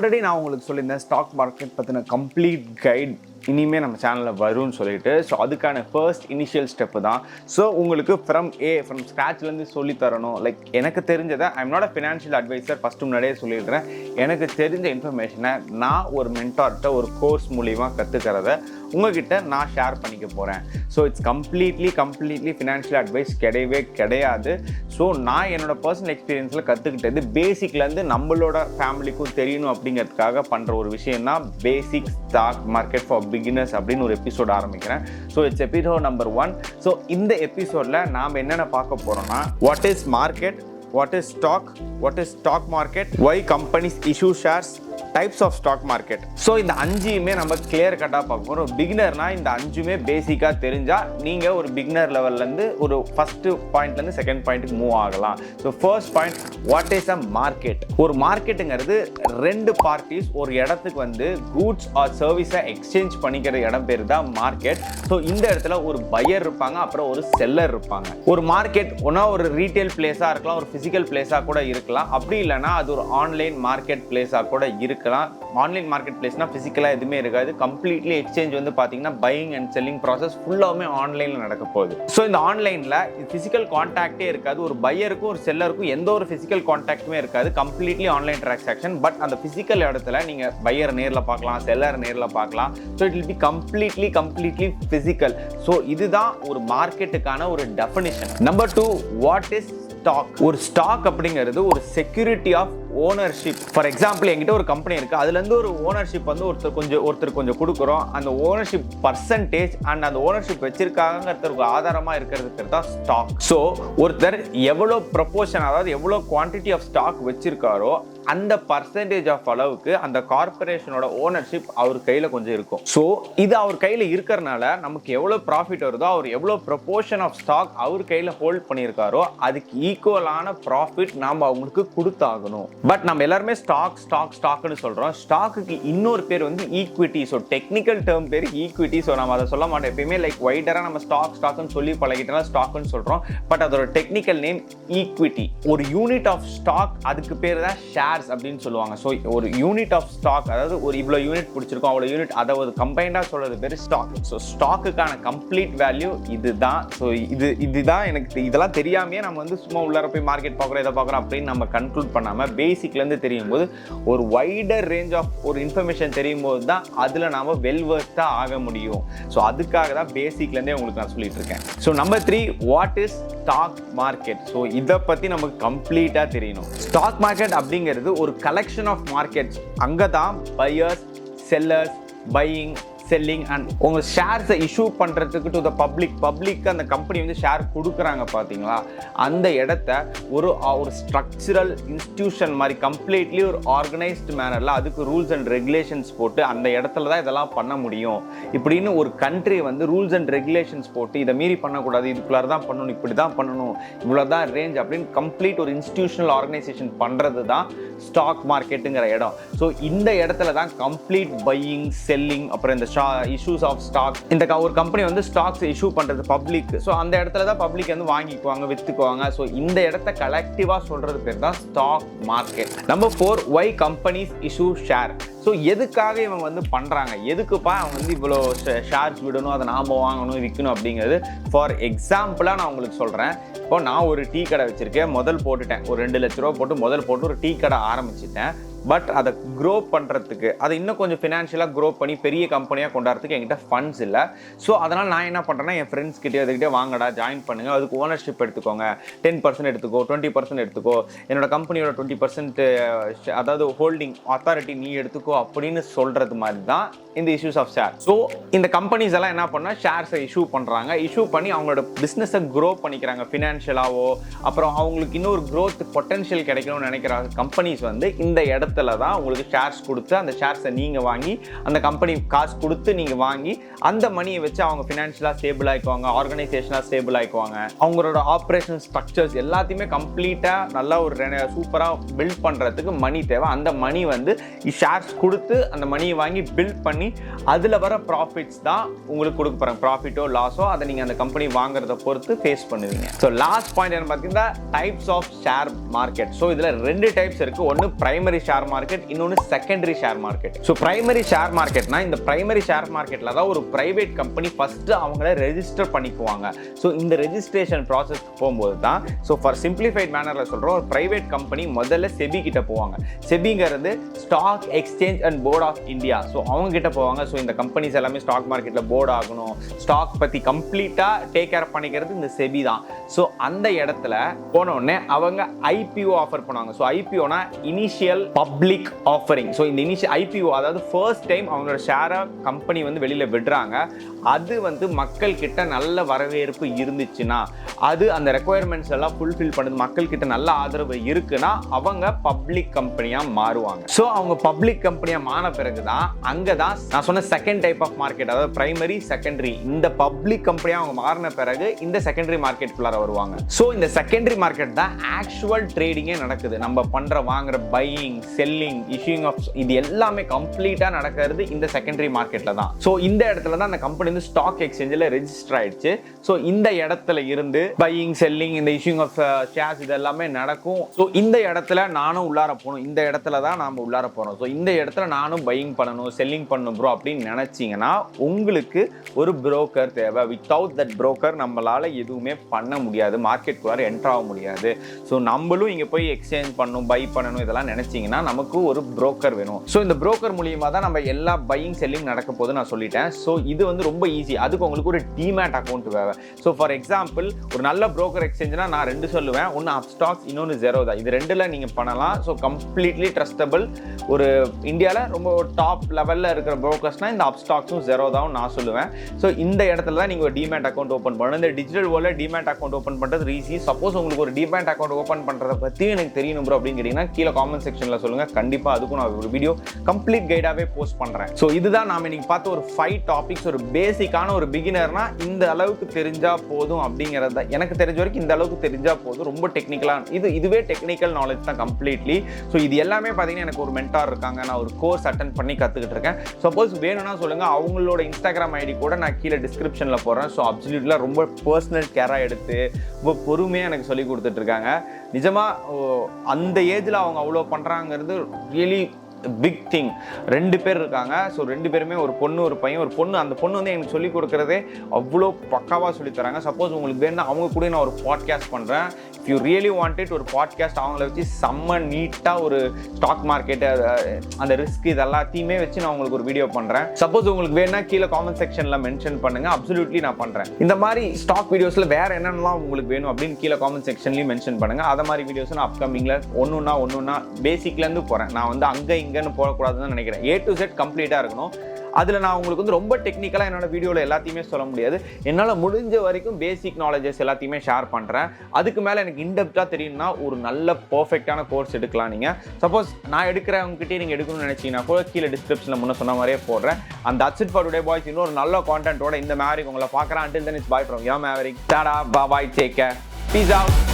Already நான் உங்களுக்கு சொல்லியிருந்தேன் ஸ்டாக் மார்க்கெட் பற்றின கம்ப்ளீட் கைட் இனிமேல் நம்ம சேனலில் வரும்னு சொல்லிட்டு. ஸோ அதுக்கான ஃபர்ஸ்ட் இனிஷியல் ஸ்டெப்பு தான். ஸோ உங்களுக்கு ஃப்ரம் ஸ்க்ராட்ச்லேருந்து சொல்லித்தரணும். லைக் எனக்கு தெரிஞ்சதை I'm not a financial advisor, first முன்னாடியே சொல்லிடுறேன். எனக்கு தெரிஞ்ச இன்ஃபர்மேஷனை நான் ஒரு மென்டார்கிட்ட ஒரு கோர்ஸ் மூலிமா கற்றுக்கிறத உங்ககிட்ட நான் ஷேர் பண்ணிக்க போகிறேன். So it's completely financial advice கிடையவே கிடையாது. ஸோ நான் என்னோட பர்சனல் எக்ஸ்பீரியன்ஸில் கற்றுக்கிட்டது பேசிக்லேருந்து நம்மளோட ஃபேமிலிக்கும் தெரியணும் அப்படிங்கிறதுக்காக பண்ணுற ஒரு விஷயம் தான் basic stock market for beginners அப்படின்னு ஒரு எபிசோட் ஆரம்பிக்கிறேன். So it's episode number 1. So இந்த எபிசோடில் நாம் என்னென்ன பார்க்க போகிறோம்னா, what is market, what is stock market, why companies issue shares, types of stock market. So இந்த 5மே நம்ம கிளியர் கட்டாக பார்க்க போகிறோம். பிகினர்னா இந்த 5மே பேசிக்காக தெரிஞ்சால் நீங்கள் ஒரு பிகினர் லெவல்லேருந்து ஒரு ஃபஸ்ட்டு பாயிண்ட்லேருந்து செகண்ட் பாயிண்ட்டுக்கு மூவ் ஆகலாம். So first point, what is a market. ஒரு மார்க்கெட்டுங்கிறது 2 பார்ட்டிஸ் ஒரு இடத்துக்கு வந்து கூட்ஸ் ஆர் சர்வீஸை எக்ஸ்சேஞ்ச் பண்ணிக்கிற இடம் பேர் தான் மார்க்கெட். ஸோ இந்த இடத்துல ஒரு பையர் இருப்பாங்க, அப்புறம் ஒரு செல்லர் இருப்பாங்க. ஒரு மார்க்கெட் ஒன்றா ஒரு ரீட்டைல் பிளேஸாக இருக்கலாம், ஒரு ஃபிசிக்கல் பிளேஸாக கூட இருக்கலாம். அப்படி இல்லைனா அது ஒரு ஆன்லைன் மார்க்கெட் பிளேஸாக கூட இருக்கலாம். ஆன்லைன் மார்க்கெட் பிளேஸ்னா ஃபிசிக்கலாக எதுவுமே இருக்காது. கம்ப்ளீட்லி எக்ஸ்சேஞ்ச் வந்து பார்த்தீங்கன்னா பையிங் அண்ட் செல்லிங் ப்ராசஸ் ஃபுல்லாகவே ஆன்லைனில் நடக்க போகுது. ஸோ இந்த ஆன்லைனில் ஃபிசிக்கல் கான்டாக்டே இருக்காது. ஒரு பையருக்கும் ஒரு செல்லருக்கும் எந்த ஒரு ஃபிசிக்கல் கான்டாக்டுமே இருக்காது. Completely online transaction. பட் அந்த ஃபிசிக்கல் இடத்துல நீங்கள் பையர் நேரில் பார்க்கலாம், செல்லர் நேரில் பார்க்கலாம். So it will be completely physical. So இதுதான் ஒரு மார்க்கெட்டுக்கான ஒரு definition. Number 2, what is stock. ஒரு ஸ்டாக் அப்படிங்கிறது ஒரு security of ownership. For example, என்கிட்ட ஒரு கம்பெனி இருக்குது, அதுலேருந்து ஒரு ஓனர்ஷிப் வந்து ஒருத்தர் கொஞ்சம் கொடுக்குறோம். அந்த ஓனர்ஷிப் பர்சன்டேஜ் அண்ட் அந்த ஓனர்ஷிப் வச்சிருக்காங்கிறதுக்கு ஆதாரமாக இருக்கிறதுக்கு தான் ஸ்டாக். ஸோ ஒருத்தர் எவ்வளோ ப்ரொபோர்ஷன், அதாவது எவ்வளோ குவான்டிட்டி ஆஃப் ஸ்டாக் வச்சிருக்காரோ அந்த பர்சன்டேஜ் ஆஃப் அளவுக்கு அந்த கார்பரேஷனோட ஓனர்ஷிப் அவர் கையில் கொஞ்சம் இருக்கும். ஸோ இது அவர் கையில் இருக்கிறனால நமக்கு எவ்வளோ ப்ராஃபிட் வருதோ, அவர் எவ்வளோ ப்ரொபோர்ஷன் ஆஃப் ஸ்டாக் அவர் கையில் ஹோல்ட் பண்ணியிருக்காரோ அதுக்கு ஈக்குவலான ப்ராஃபிட் நாம் அவங்களுக்கு கொடுத்தாகணும். பட் நம்ம எல்லாருமே ஸ்டாக்னு சொல்கிறோம். ஸ்டாக்குக்கு இன்னொரு பேர் வந்து ஈக்விட்டி. ஸோ டெக்னிக்கல் டேர்ம் பேர் ஈக்விட்டி. ஸோ நம்ம அதை சொல்ல மாட்டோம் எப்பயுமே. லைக் வைடராக நம்ம ஸ்டாக்னு சொல்லி பழகிட்டோம்னா ஸ்டாக்னு சொல்கிறோம். பட் அதோட டெக்னிக்கல் நேம் ஈக்விட்டி. ஒரு யூனிட் ஆஃப் ஸ்டாக், அதுக்கு பேர் தான் ஷேர்ஸ் அப்படின்னு சொல்லுவாங்க. ஸோ ஒரு யூனிட் ஆஃப் ஸ்டாக், அதாவது ஒரு இவ்வளோ யூனிட் பிடிச்சிருக்கோம், அவ்வளோ யூனிட், அதை ஒரு கம்பைண்டாக சொல்கிறது பேர் ஸ்டாக். ஸோ ஸ்டாக்குக்கான கம்ப்ளீட் வேல்யூ இதுதான். ஸோ இதுதான் எனக்கு இதெல்லாம் தெரியாமையே நம்ம வந்து சும்மா உள்ளார போய் மார்க்கெட் பார்க்குறோம், இதை பார்க்குறோம் அப்படின்னு நம்ம கன்க்ளூட் பண்ணாமல் பேசிக்லேருந்து தெரியும் போது ஒரு வைடர் ரேஞ்ச் ஆஃப் ஒரு இன்ஃபர்மேஷன் தெரியும் போது தான் அதில் நாம் வெல்வெர்ஸ்டாக ஆக முடியும். ஸோ அதுக்காக தான் பேசிக்லேருந்தே உங்களுக்கு நான் சொல்லிட்டு இருக்கேன். So number 3, what is stock market. So இதை பற்றி நமக்கு கம்ப்ளீட்டாக தெரியணும். ஸ்டாக் மார்க்கெட் அப்படிங்கிறது ஒரு கலெக்ஷன் ஆஃப் மார்க்கெட்ஸ். அங்கே தான் buyers, sellers, buying, selling and உங்கள் ஷேர்ஸை இஷ்யூ பண்ணுறதுக்கு டு த பப்ளிக் அந்த கம்பெனி வந்து ஷேர் கொடுக்குறாங்க பார்த்தீங்களா, அந்த இடத்த ஒரு ஸ்ட்ரக்சரல் இன்ஸ்டிடியூஷன் மாதிரி கம்ப்ளீட்லி ஒரு ஆர்கனைஸ்டு மேனரில் அதுக்கு ரூல்ஸ் அண்ட் ரெகுலேஷன்ஸ் போட்டு அந்த இடத்துல தான் இதெல்லாம் பண்ண முடியும். இப்படின்னு ஒரு கண்ட்ரி வந்து ரூல்ஸ் அண்ட் ரெகுலேஷன்ஸ் போட்டு இதை மீறி பண்ணக்கூடாது, இதுக்குள்ளார தான் பண்ணணும், இப்படி தான் பண்ணணும், இவ்வளோ தான் ரேஞ்ச் அப்படின்னு கம்ப்ளீட் ஒரு இன்ஸ்டிடியூஷனல் ஆர்கனைசேஷன் பண்ணுறது தான் ஸ்டாக் மார்க்கெட்டுங்கிற இடம். ஸோ இந்த இடத்துல தான் கம்ப்ளீட் பையிங், செல்லிங், அப்புறம் இந்த இஷ்யூஸ் ஆஃப் ஸ்டாக், இந்த ஒரு கம்பெனி வந்து ஸ்டாக்ஸ் இஷ்யூ பண்ணுறது பப்ளிக். ஸோ அந்த இடத்துல தான் பப்ளிக் வந்து வாங்கிக்குவாங்க, விற்றுக்குவாங்க. ஸோ இந்த இடத்த கலெக்டிவாக சொல்கிறது பேர் தான் ஸ்டாக் மார்க்கெட். நம்பர் 4, வை கம்பெனிஸ் இஷ்யூ ஷேர். ஸோ எதுக்காக இவங்க வந்து பண்ணுறாங்க, எதுக்குப்பா அவங்க வந்து இவ்வளோ ஷேர்ஸ் விடணும், அதை நாம் வாங்கணும், விற்கணும் அப்படிங்கிறது. ஃபார் எக்ஸாம்பிளாக நான் உங்களுக்கு சொல்கிறேன். இப்போ நான் ஒரு டீ கடை வச்சுருக்கேன், முதல் போட்டுட்டேன், ஒரு 2 லட்ச ரூபா போட்டு ஒரு டீ கடை ஆரம்பிச்சிட்டேன். பட் அதை க்ரோ பண்ணுறதுக்கு, அதை இன்னும் கொஞ்சம் ஃபினான்ஷியலாக க்ரோ பண்ணி பெரிய கம்பெனியாக கொண்டாடுறதுக்கு என்கிட்ட ஃபண்ட்ஸ் இல்லை. ஸோ அதனால் நான் என்ன பண்ணுறேன்னா, என் ஃப்ரெண்ட்ஸ்கிட்டே அதுக்கிட்டே வாங்கடா, ஜாயின் பண்ணுங்கள், அதுக்கு ஓனர்ஷிப் எடுத்துக்கோங்க, 10% எடுத்துக்கோ, 20% எடுத்துக்கோ, என்னோட கம்பெனியோட 20% அதாவது ஹோல்டிங் அத்தாரிட்டி நீ எடுத்துக்கோ அப்படின்னு சொல்கிறது மாதிரி தான் இந்த இஷ்யூஸ் ஆஃப் ஷேர். ஸோ இந்த கம்பெனிஸ் எல்லாம் என்ன பண்ணால் ஷேர்ஸை இஷ்யூ பண்ணுறாங்க. இஷ்யூ பண்ணி அவங்களோட பிஸ்னஸை க்ரோ பண்ணிக்கிறாங்க ஃபினான்ஷியலாவோ. அப்புறம் அவங்களுக்கு இன்னொரு க்ரோத் பொட்டன்ஷியல் கிடைக்கணும்னு நினைக்கிற கம்பெனிஸ் வந்து இந்த இடத்துல தான் உங்களுக்கு ஷேர்ஸ் கொடுத்து அந்த ஷேர்ஸை நீங்கள் வாங்கி, அந்த கம்பெனி காசு கொடுத்து நீங்கள் வாங்கி அந்த மணியை வச்சு அவங்க ஃபினான்ஷியலாக ஸ்டேபிள் ஆகிக்குவாங்க, ஆர்கனைசேஷனாக ஸ்டேபிள் ஆகிக்குவாங்க. அவங்களோட ஆப்ரேஷன் ஸ்ட்ரக்சர்ஸ் எல்லாத்தையுமே கம்ப்ளீட்டாக நல்லா ஒரு சூப்பராக பில்ட் பண்ணுறதுக்கு மணி தேவை. அந்த மணி வந்து ஷேர்ஸ் கொடுத்து அந்த மணியை வாங்கி பில்ட் பண்ணி அதில் வர ப்ராஃபிட்ஸ் தான் உங்களுக்கு கொடுக்க போகிறாங்க. ப்ராஃபிட்டோ லாஸோ அதை நீங்கள் அந்த கம்பெனி வாங்குறத பொறுத்து ஃபேஸ் பண்ணுவீங்க. ஸோ லாஸ்ட் பாயிண்ட் என்ன பார்த்தீங்கன்னா, types of share market. So இதில் 2 டைப்ஸ் இருக்குது. ஒன்று பிரைமரி ஷேர் ஷேர் மார்க்கெட், இன்னொன்று secondary share market. So primary share மார்க்கெட்னா இந்த பிரைமரி ஷேர் மார்க்கெட்டில் தான் ஒரு பிரைவேட் கம்பெனி ஃபஸ்ட்டு அவங்கள ரெஜிஸ்டர் பண்ணிக்குவாங்க. ஸோ இந்த ரெஜிஸ்ட்ரேஷன் ப்ராசஸ் போகும்போது தான், ஸோ ஃபார் சிம்பிளிஃபைட் மேனரில் சொல்கிறோம், ஒரு பிரைவேட் கம்பெனி முதல்ல செபி கிட்ட போவாங்க. செபிங்கிறது stock exchange and board of India. So அவங்க கிட்ட போவாங்க. ஸோ இந்த கம்பெனிஸ் எல்லாமே ஸ்டாக் மார்க்கெட்டில் போர்டு ஆகணும், ஸ்டாக் பற்றி கம்ப்ளீட்டாக டேக் கேர் பண்ணிக்கிறது இந்த செபி தான். ஸோ அந்த இடத்துல போனோடனே அவங்க ஐபிஓ ஆஃபர் பண்ணுவாங்க. ஸோ ஐபிஓனா இனிஷியல் பப்ளிக் ஆஃபரிங். ஸோ இந்த இனிஷியல் ஐபிஓ அதாவது ஃபர்ஸ்ட் டைம் அவங்களோட ஷேரை கம்பெனி வந்து வெளியில் விடுறாங்க. அது வந்து மக்கள் கிட்ட நல்ல வரவேற்பு இருந்துச்சுன்னா, அது அந்த ரெக்குயர்மெண்ட்ஸ் எல்லாம் ஃபுல்ஃபில் பண்ணுது, மக்கள் கிட்ட நல்ல ஆதரவு இருக்குன்னா அவங்க பப்ளிக் கம்பெனியாக மாறுவாங்க. ஸோ அவங்க பப்ளிக் கம்பெனியாக மாறின பிறகு தான் அங்கே தான் நான் சொன்ன செகண்ட் டைப் ஆஃப் மார்க்கெட், அதாவது பிரைமரி செகண்டரி, இந்த பப்ளிக் கம்பெனியாக அவங்க மாறின பிறகு இந்த செகண்டரி மார்க்கெட்டுக்குள்ளார வருவாங்க. ஸோ இந்த செகண்டரி மார்க்கெட் தான் ஆக்சுவல் ட்ரேடிங்கே நடக்குது. நம்ம பண்ற வாங்குற பையிங், செல்லிங், இஷ்யூயிங் ஆஃப் இது எல்லாமே கம்ப்ளீட்டா நடக்கிறது இந்த செகண்டரி மார்க்கெட்ல தான். ஸோ இந்த இடத்துல தான் அந்த கம்பெனி வந்து ஸ்டாக் எக்ஸ்சேஞ்சில் ரெஜிஸ்டர் ஆயிடுச்சு. ஸோ இந்த இடத்துல இருந்து பையிங், செல்லிங், இந்த இஷ்யூயிங் ஆஃப் ஷேர்ஸ் இது எல்லாமே நடக்கும். ஸோ இந்த இடத்துல நானும் உள்ளார போகணும், இந்த இடத்துல தான் நாம உள்ளார போறோம். ஸோ இந்த இடத்துல நானும் பையிங் பண்ணணும், செல்லிங் பண்ணணும் ப்ரோ அப்படின்னு நினைச்சீங்கன்னா உங்களுக்கு ஒரு புரோக்கர் தேவை. வித்தவுட் தட் புரோக்கர் நம்மளால எதுவுமே பண்ண முடியாது, மார்க்கெட்டுக்குள்ளார என்டர் ஆக முடியாது. ஸோ நம்மளும் இங்கே போய் எக்ஸ்சேஞ்ச் பண்ணணும், பை பண்ணணும் இதெல்லாம் நினைச்சீங்கன்னா நமக்கு ஒரு புரோக்கர் வேணும். ஸோ இந்த புரோக்கர் மூலியமா தான் நம்ம எல்லா பையிங் செல்லிங் நடக்க போது நான் சொல்லிட்டேன். ஸோ இது வந்து ரொம்ப ஈஸி. அதுக்கு உங்களுக்கு ஒரு டிமேட் அக்கௌண்ட் வேறு. ஸோ ஃபார் எக்ஸாம்பிள் ஒரு நல்ல புரோக்கர் எக்ஸ்சேஞ்ச்னா நான் ரெண்டு சொல்லுவேன், ஒன்று அப்ஸ்டாக்ஸ், இன்னொன்று ஜெரோதா. இது ரெண்டுல நீங்கள் பண்ணலாம். So completely trustable. ஒரு இந்தியாவில் ரொம்ப டாப் லெவலில் இருக்கிற புரோக்கர்ஸ்னா இந்த அப்ஸ்டாக்ஸும் ஜெரோதாவும் நான் சொல்லுவேன். ஸோ இந்த இடத்துல தான் நீங்கள் ஒரு டிமேட் அக்கௌண்ட் ஓப்பன் பண்ணணும். இந்த டிஜிட்டல் வேர்ல்டில் டிமேட் அக்கௌண்ட் ஓப்பன் பண்ணுறது ஈஸி. சப்போஸ் உங்களுக்கு ஒரு டிமேட் அக்கௌண்ட் ஓப்பன் பண்ணுறத பற்றி எனக்கு தெரியணும் ப்ரோ அப்படின்னு கேட்டிங்கன்னா கீழே காமெண்ட் செக்ஷனில் சொல்லுங்கள். கண்டிப்பாக அதுக்கும் நான் ஒரு வீடியோ கம்ப்ளீட் கைடாகவே போஸ்ட் பண்ணுறேன். ஸோ இதுதான் நாம் இன்னைக்கு பார்த்து ஒரு 5 டாபிக்ஸ். ஒரு பேசிக்கான ஒரு பிகினர்னா இந்த அளவுக்கு தெரிஞ்சால் போதும் அப்படிங்கிறது தான். எனக்கு தெரிஞ்ச வரைக்கும் இந்த அளவுக்கு தெரிஞ்சால் போதும். ரொம்ப டெக்னிக்கலாக இதுவே டெக்னிக்கல் நாலேஜ் தான் கம்ப்ளீட்லி. ஸோ இது எல்லாமே பார்த்தீங்கன்னா எனக்கு ஒரு மென்டார் இருக்காங்க, நான் ஒரு கோர்ஸ் அட்டென்ட் பண்ணி கற்றுக்கிட்டு இருக்கேன். சப்போஸ் வேணும்னா சொல்லுங்கள், அவங்களோட இன்ஸ்டாகிராம் ஐடி கூட நான் கீழே டிஸ்கிரிப்ஷனில் போடுறேன். ஸோ அப்சல்யூட்லாம் ரொம்ப பர்சனல் கேராக எடுத்து ரொம்ப பொறுமையாக எனக்கு சொல்லி கொடுத்துட்டு இருக்காங்க. நிஜமாக அந்த ஏஜில் அவங்க அவ்வளோ பண்ணுறாங்கிறது ரியலி பிக் திங். 2 பேர் இருக்காங்க. ஸோ 2 பேருமே ஒரு பொண்ணு ஒரு பையன். ஒரு பொண்ணு, அந்த பொண்ணு வந்து எனக்கு சொல்லிக் கொடுக்குறதே அவ்வளோ பக்காவாக சொல்லித்தராங்க. சப்போஸ் உங்களுக்கு வேணும்னா அவங்க கூட நான் ஒரு பாட்காஸ்ட் பண்ணுறேன். இஃப் யூ ரியலி வாண்டட் ஒரு பாட்காஸ்ட் அவங்கள வச்சு செம்ம நீட்டாக ஒரு ஸ்டாக் மார்க்கெட்டு, அந்த ரிஸ்க் இது எல்லாத்தையுமே வச்சு நான் உங்களுக்கு ஒரு வீடியோ பண்ணுறேன். சப்போஸ் உங்களுக்கு வேணும்னா கீழே காமெண்ட் செக்ஷனில் மென்ஷன் பண்ணுங்கள். அப்சல்யூட்லி நான் பண்ணுறேன். இந்த மாதிரி ஸ்டாக் வீடியோஸில் வேறு என்னென்னலாம் உங்களுக்கு வேணும் அப்படின்னு கீழே காமெண்ட் செக்ஷன்லையும் மென்ஷன் பண்ணுங்கள். அதை மாதிரி வீடியோஸ் நான் அப்கமிங்கில் ஒன்றுன்னா பேசிக்லேருந்து போகிறேன். நான் வந்து அங்கே இங்கன்னு போகக்கூடாதுன்னு நினைக்கிறேன். A to Z கம்ப்ளீட்டாக இருக்கணும். அதில் நான் உங்களுக்கு வந்து ரொம்ப டெக்னிக்கலாக என்னோட வீடியோவில் எல்லாத்தையுமே சொல்ல முடியாது. என்னால் முடிஞ்ச வரைக்கும் பேசிக் நாலேஜஸ் எல்லாத்தையுமே ஷேர் பண்ணுறேன். அதுக்கு மேலே எனக்கு இன்டெப்த்தாக தெரியும்னா ஒரு நல்ல பர்ஃபெக்டான கோர்ஸ் எடுக்கலாம். நீங்கள் சப்போஸ் நான் எடுக்கிறவங்ககிட்டே நீங்கள் எடுக்கணும்னு நினச்சிங்கன்னா கூட கீழே டிஸ்கிரிப்ஷனில் முன்ன சொன்ன மாதிரியே போடுறேன். அந்த that's it for today boys. இன்னொரு நல்ல கான்டென்ட்டோட இந்த Maverick உங்களை பார்க்குறேன். Until then it's bye from your Maverick. Tada, bye bye, take care, peace out.